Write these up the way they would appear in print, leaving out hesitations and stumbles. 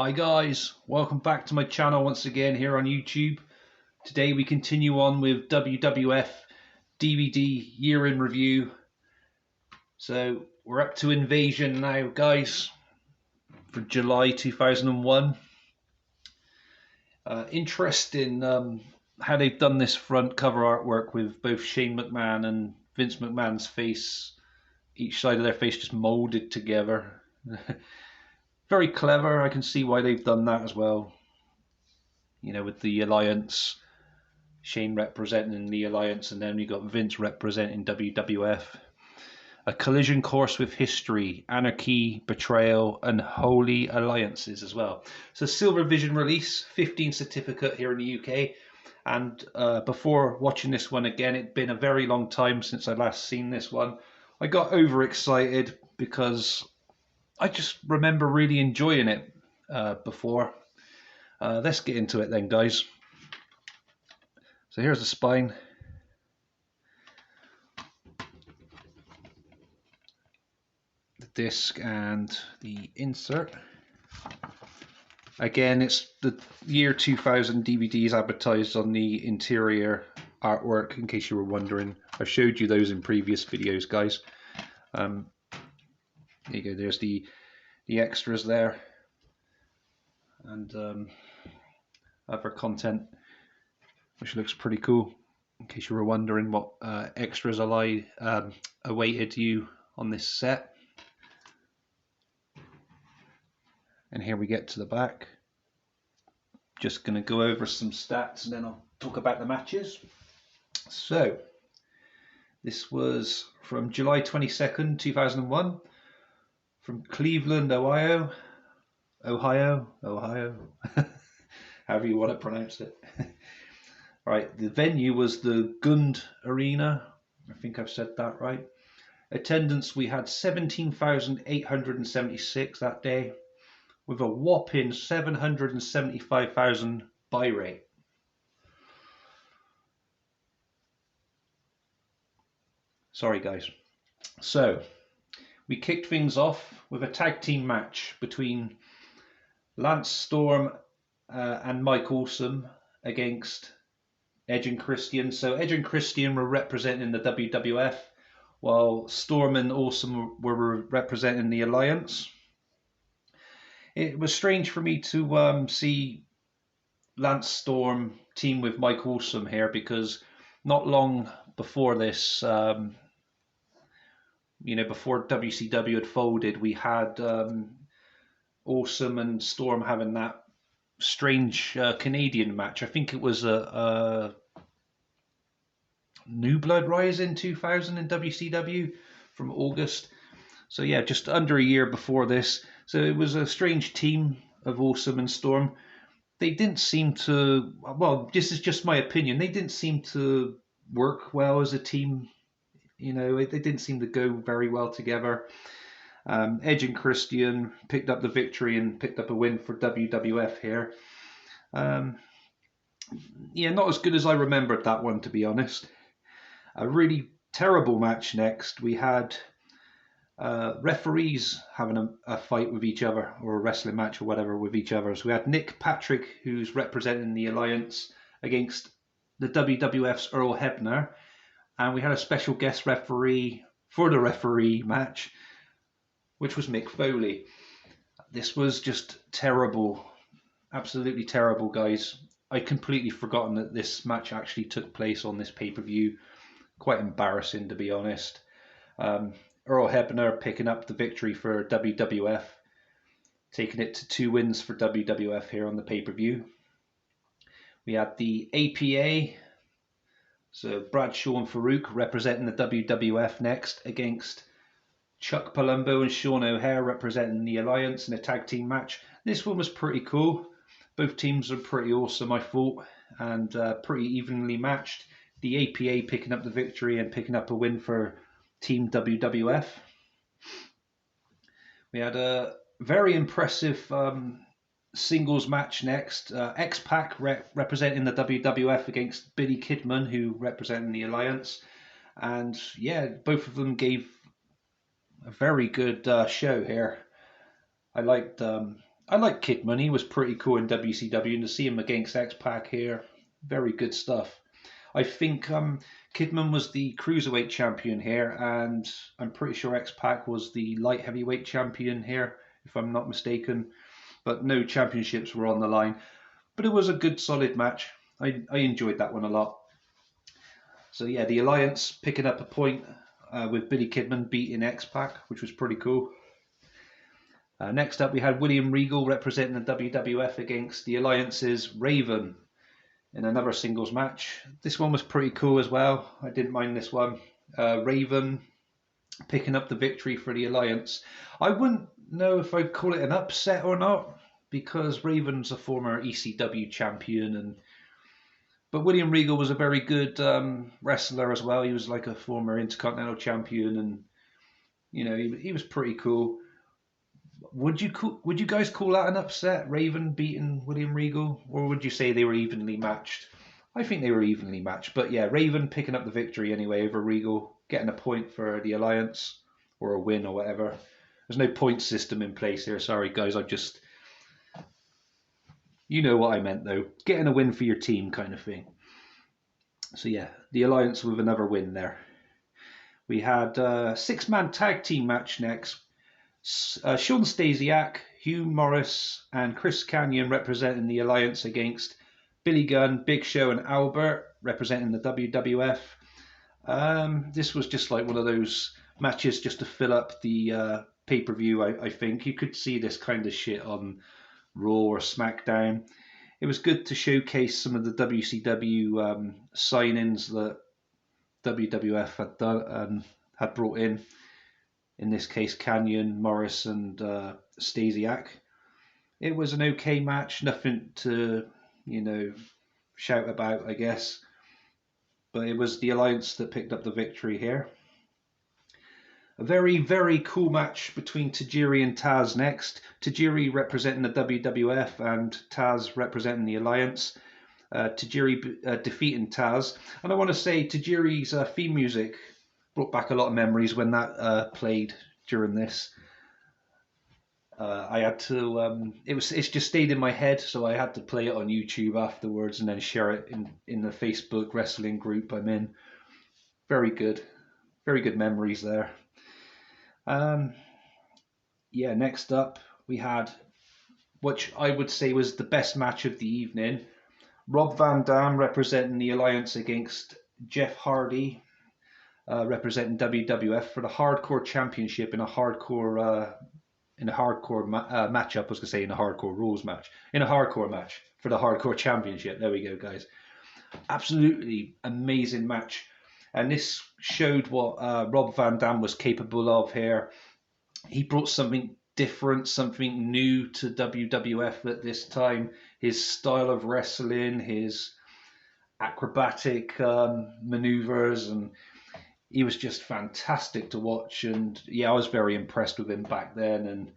Hi guys, welcome back to my channel once again here on YouTube. Today we continue on with WWF DVD year in review. So we're up to Invasion now guys, for July 2001. Interesting how they've done this front cover artwork with both Shane McMahon and Vince McMahon's face, each side of their face just molded together. Very clever. I can see why they've done that as well. You know, with the Alliance, Shane representing the Alliance, and then you got Vince representing WWF. A collision course with history, anarchy, betrayal, and holy alliances as well. So Silver Vision release, 15 certificate here in the UK. And before watching this one again, it'd been a very long time since I last seen this one. I got overexcited because I just remember really enjoying it before. Let's get into it then, guys. So here's the spine. The disc and the insert. Again, it's the year 2000 DVDs advertised on the interior artwork, in case you were wondering. I showed you those in previous videos, guys. There you go, there's the extras there. And other content, which looks pretty cool, in case you were wondering what extras awaited you on this set. And here we get to the back. Just going to go over some stats and then I'll talk about the matches. So this was from July 22nd, 2001, from Cleveland, Ohio, however you want to pronounce it. Right, the venue was the Gund Arena. I think I've said that right. Attendance, we had 17,876 that day, with a whopping 775,000 buy rate. Sorry guys. So we kicked things off with a tag team match between Lance Storm and Mike Awesome against Edge and Christian. So Edge and Christian were representing the WWF, while Storm and Awesome were representing the Alliance. It was strange for me to see Lance Storm team with Mike Awesome here, because not long before this, you know, before WCW had folded, we had Awesome and Storm having that strange Canadian match. I think it was a New Blood Rising 2000 in WCW from August. So yeah, just under a year before this. So it was a strange team of Awesome and Storm. They didn't seem to, well, this is just my opinion, they didn't seem to work well as a team. You know, they didn't seem to go very well together. Edge and Christian picked up the victory and picked up a win for WWF here. Yeah, not as good as I remembered that one, to be honest. A really terrible match next. We had referees having a fight with each other, or a wrestling match or whatever with each other. So we had Nick Patrick, who's representing the Alliance, against the WWF's Earl Hebner. And we had a special guest referee for the referee match, which was Mick Foley. This was just terrible. Absolutely terrible, guys. I'd completely forgotten that this match actually took place on this pay-per-view. Quite embarrassing, to be honest. Earl Hebner picking up the victory for WWF, taking it to 2 wins for WWF here on the pay-per-view. We had the APA, so Bradshaw and Farouk representing the WWF next, against Chuck Palumbo and Sean O'Hare representing the Alliance in a tag team match. This one was pretty cool. Both teams are pretty awesome, I thought, and pretty evenly matched. The APA picking up the victory and picking up a win for Team WWF. We had a very impressive singles match next. X-Pac representing the WWF against Billy Kidman, who representing the Alliance. And yeah, both of them gave a very good show here. I liked I like Kidman. He was pretty cool in WCW, and to see him against X-Pac here, very good stuff. I think Kidman was the cruiserweight champion here, and I'm pretty sure X-Pac was the light heavyweight champion here, if I'm not mistaken. But no championships were on the line. But it was a good, solid match. I enjoyed that one a lot. So yeah, the Alliance picking up a point with Billy Kidman beating X-Pac, which was pretty cool. Next up, we had William Regal representing the WWF against the Alliance's Raven in another singles match. This one was pretty cool as well. I didn't mind this one. Raven picking up the victory for the Alliance. I wouldn't know if I'd call it an upset or not, because Raven's a former ECW champion, but William Regal was a very good wrestler as well. He was like a former Intercontinental champion, and he was pretty cool. Would you guys call that an upset, Raven beating William Regal, or would you say they were evenly matched? I think they were evenly matched, but yeah, Raven picking up the victory anyway over Regal, getting a point for the Alliance, or a win or whatever. There's no point system in place here. Sorry guys, you know what I meant though, getting a win for your team kind of thing. So yeah, the Alliance with another win there. We had a 6-man tag team match next. Sean Stasiak, Hugh Morris, and Chris Kanyon representing the Alliance against Billy Gunn, Big Show, and Albert representing the WWF. This was just like one of those matches just to fill up the pay-per-view, I think. You could see this kind of shit on Raw or SmackDown. It was good to showcase some of the WCW signings that WWF had done, had brought in. In this case, Kanyon, Morris, and Stasiak. It was an okay match, nothing to, shout about, I guess. But it was the Alliance that picked up the victory here. A very, very cool match between Tajiri and Taz next. Tajiri representing the WWF and Taz representing the Alliance. Tajiri defeating Taz. And I want to say Tajiri's theme music brought back a lot of memories when that played during this. I had to. It's just stayed in my head, so I had to play it on YouTube afterwards and then share it in the Facebook wrestling group I'm in. Very good memories there. Yeah. Next up, we had, which I would say was the best match of the evening. Rob Van Dam representing the Alliance against Jeff Hardy, representing WWF for the Hardcore Championship in a hardcore matchup. I was going to say in a Hardcore Rules match. In a hardcore match for the Hardcore Championship. There we go, guys. Absolutely amazing match. And this showed what Rob Van Dam was capable of here. He brought something different, something new to WWF at this time. His style of wrestling, his acrobatic maneuvers, and he was just fantastic to watch. And yeah, I was very impressed with him back then. And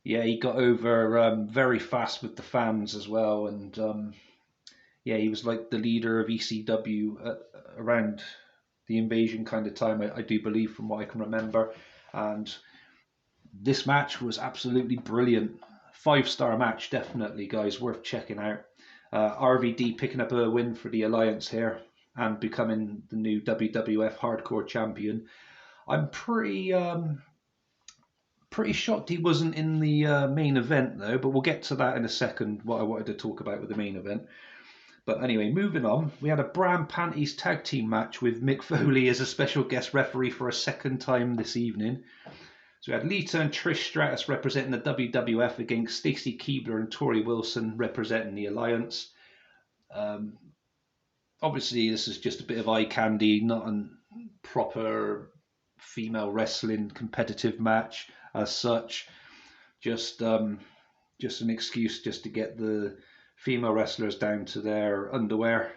yeah, he got over very fast with the fans as well. And yeah, he was like the leader of ECW around the Invasion kind of time, I do believe, from what I can remember. And this match was absolutely brilliant. 5-star match, definitely, guys, worth checking out. RVD picking up a win for the Alliance here and becoming the new WWF Hardcore Champion. I'm pretty shocked he wasn't in the main event though, but we'll get to that in a second, what I wanted to talk about with the main event. But anyway, moving on, we had a Bram Panties tag team match with Mick Foley as a special guest referee for a second time this evening. So we had Lita and Trish Stratus representing the WWF against Stacy Keibler and Tori Wilson representing the Alliance. Obviously, this is just a bit of eye candy, not a proper female wrestling competitive match as such. Just an excuse just to get the female wrestlers down to their underwear,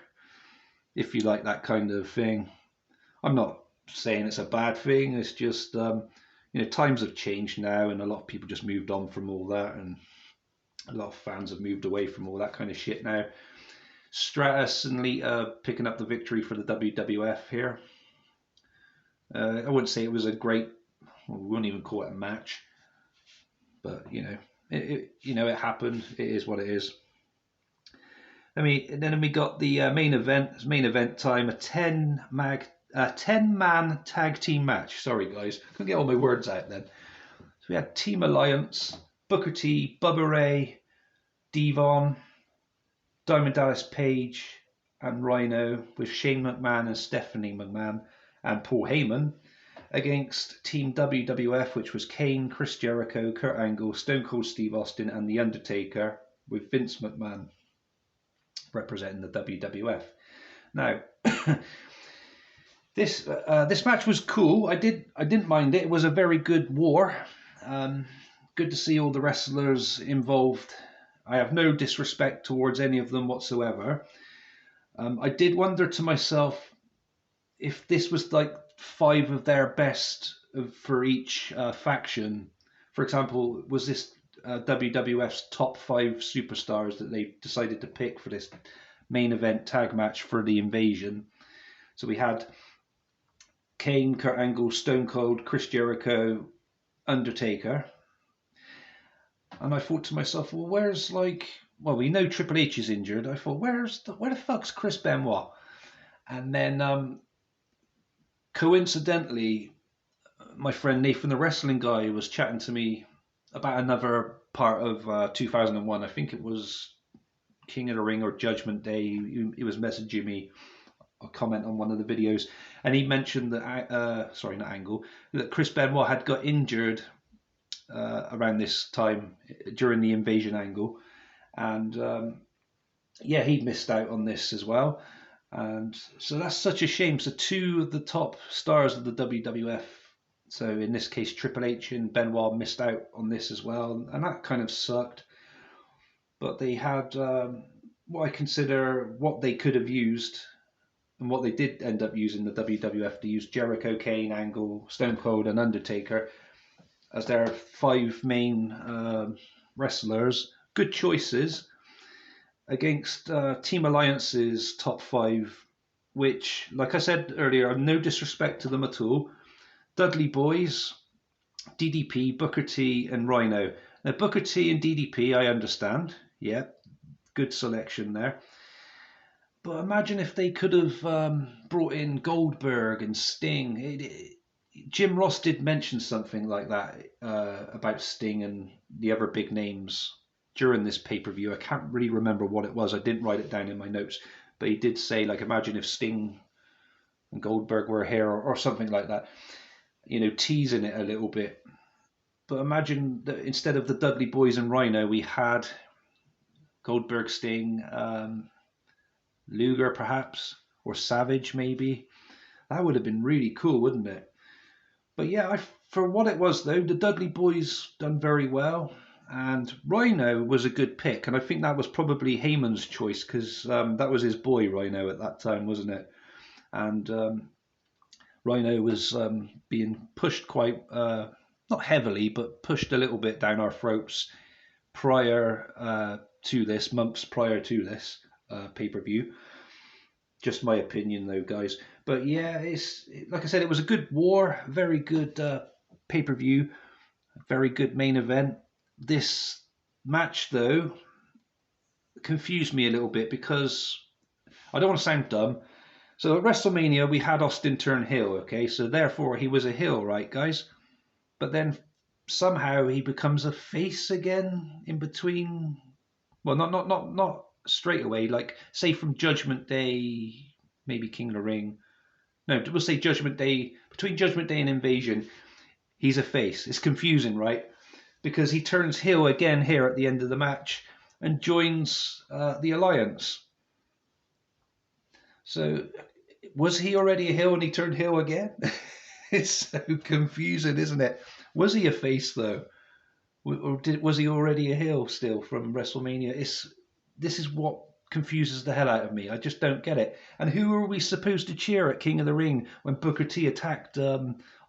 if you like that kind of thing. I'm not saying it's a bad thing. It's just times have changed now, and a lot of people just moved on from all that, and a lot of fans have moved away from all that kind of shit now. Stratus and Lita picking up the victory for the WWF here. I wouldn't say it was a great, we wouldn't even call it a match, but it happened. It is what it is. Then we got the main event. It's main event time. A 10-man tag team match. Sorry, guys, couldn't get all my words out then. So we had Team Alliance, Booker T, Bubba Ray, Devon, Diamond Dallas Page, and Rhino, with Shane McMahon and Stephanie McMahon and Paul Heyman, against Team WWF, which was Kane, Chris Jericho, Kurt Angle, Stone Cold Steve Austin, and The Undertaker, with Vince McMahon representing the WWF. Now, this match was cool. I didn't mind it. It was a very good war. Good to see all the wrestlers involved. I have no disrespect towards any of them whatsoever. I did wonder to myself if this was like 5 of their best for each faction. For example, was this WWF's top 5 superstars that they decided to pick for this main event tag match for the Invasion? So we had Kane, Kurt Angle, Stone Cold, Chris Jericho, Undertaker. And I thought to myself, well, we know Triple H is injured. I thought, where the fuck's Chris Benoit? And then coincidentally, my friend Nathan the Wrestling Guy was chatting to me about another part of 2001. I think it was King of the Ring or Judgment Day. He was messaging me a comment on one of the videos, and he mentioned that that Chris Benoit had got injured around this time during the Invasion angle, and he missed out on this as well. And so that's such a shame. So 2 of the top stars of the WWF, so in this case Triple H and Benoit, missed out on this as well, and that kind of sucked. But they had what I consider what they could have used, and what they did end up using, the WWF, to use Jericho, Kane, Angle, Stone Cold, and Undertaker as their 5 main wrestlers. Good choices against Team Alliance's top 5, which, like I said earlier, no disrespect to them at all. Dudley Boys, DDP, Booker T, and Rhino. Now, Booker T and DDP, I understand. Yeah, good selection there. But imagine if they could have brought in Goldberg and Sting. Jim Ross did mention something like that about Sting and the other big names during this pay-per-view. I can't really remember what it was. I didn't write it down in my notes. But he did say, imagine if Sting and Goldberg were here or something like that. Teasing it a little bit. But imagine that instead of the Dudley Boys and Rhino, we had Goldberg, Sting, Luger perhaps, or Savage maybe. That would have been really cool, wouldn't it? But yeah, for what it was though, the Dudley Boys done very well, and Rhino was a good pick, and I think that was probably Heyman's choice, because that was his boy, Rhino, at that time, wasn't it? And Rhino was being pushed quite, not heavily, but pushed a little bit down our throats months prior to this pay-per-view. Just my opinion though, guys. But yeah, it's like I said, it was a good war, very good pay-per-view, very good main event. This match though confused me a little bit, because I don't want to sound dumb. So at WrestleMania we had Austin turn heel, okay? So therefore he was a heel, right, guys? But then somehow he becomes a face again in between. Well, not straight away. Like, say from Judgment Day, maybe King of the Ring. No, we'll say Judgment Day. Between Judgment Day and Invasion, he's a face. It's confusing, right? Because he turns heel again here at the end of the match and joins the Alliance. So, was he already a heel and he turned heel again? It's so confusing, isn't it? Was he a face though? Or was he already a heel still from WrestleMania? This is what confuses the hell out of me. I just don't get it. And who are we supposed to cheer at King of the Ring when Booker T attacked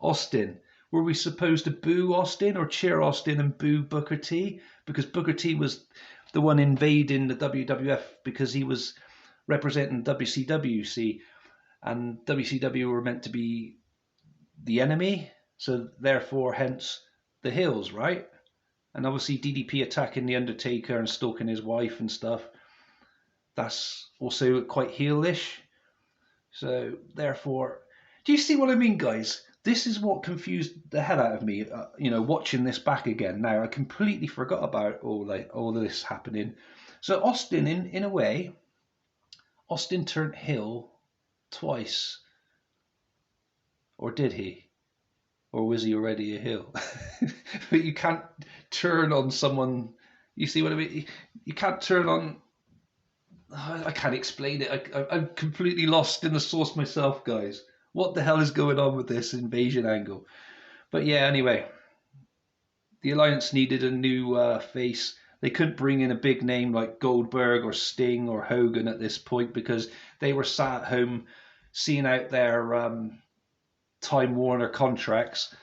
Austin? Were we supposed to boo Austin or cheer Austin and boo Booker T? Because Booker T was the one invading the WWF because he was representing WCW, see? And WCW were meant to be the enemy, so therefore hence the heels, right? And obviously DDP attacking The Undertaker and stalking his wife and stuff. That's also quite heelish. So therefore, do you see what I mean, guys? This is what confused the hell out of me. Watching this back again now, I completely forgot about all this happening. So Austin, in a way, Austin turned heel twice, or did he? Or was he already a heel? But you can't turn on someone. You see what I mean? You can't turn on. I can't explain it. I'm completely lost in the sauce myself, guys. What the hell is going on with this invasion angle? But yeah, anyway, the Alliance needed a new face. They couldn't bring in a big name like Goldberg or Sting or Hogan at this point because they were sat at home seeing out their Time Warner contracts,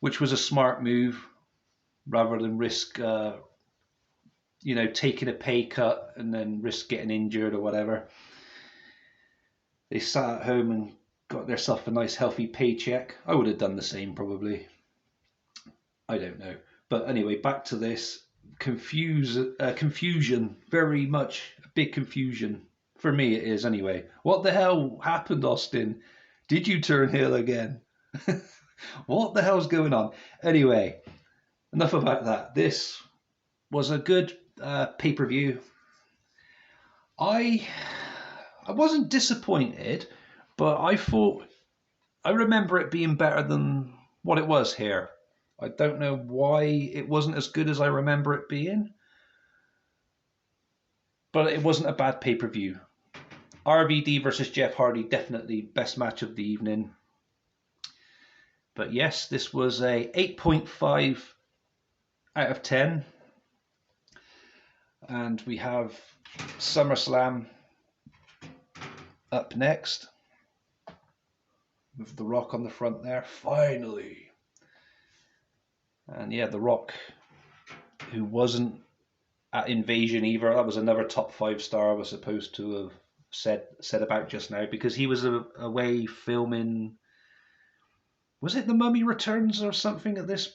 which was a smart move rather than risk, taking a pay cut and then risk getting injured or whatever. They sat at home and got themselves a nice healthy paycheck. I would have done the same probably. I don't know. But anyway, back to this. Confusion. Very much a big confusion. For me it is anyway. What the hell happened, Austin? Did you turn heel again? What the hell's going on? Anyway, enough about that. This was a good pay-per-view. I wasn't disappointed, but I remember it being better than what it was here. I don't know why it wasn't as good as I remember it being, but it wasn't a bad pay-per-view. RVD versus Jeff Hardy, definitely best match of the evening. But yes, this was a 8.5 out of 10. And we have SummerSlam up next with The Rock on the front there, finally. And yeah, The Rock, who wasn't at Invasion either, that was another top 5 star I was supposed to have said about just now, because he was away filming, was it The Mummy Returns or something at this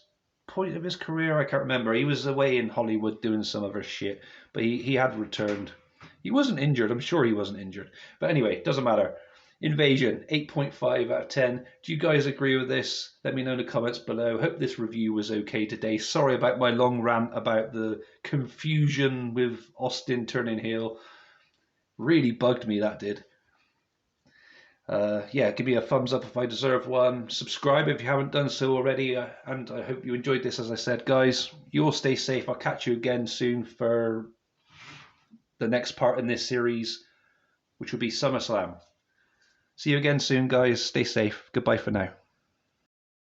point of his career? I can't remember. He was away in Hollywood doing some other shit, but he had returned. He wasn't injured. I'm sure he wasn't injured. But anyway, doesn't matter. Invasion, 8.5 out of 10. Do you guys agree with this? Let me know in the comments below. Hope this review was okay today. Sorry about my long rant about the confusion with Austin turning heel. Really bugged me, that did. Yeah, give me a thumbs up if I deserve one. Subscribe if you haven't done so already. And I hope you enjoyed this, as I said. Guys, you all stay safe. I'll catch you again soon for the next part in this series, which will be SummerSlam. See you again soon, guys. Stay safe. Goodbye for now.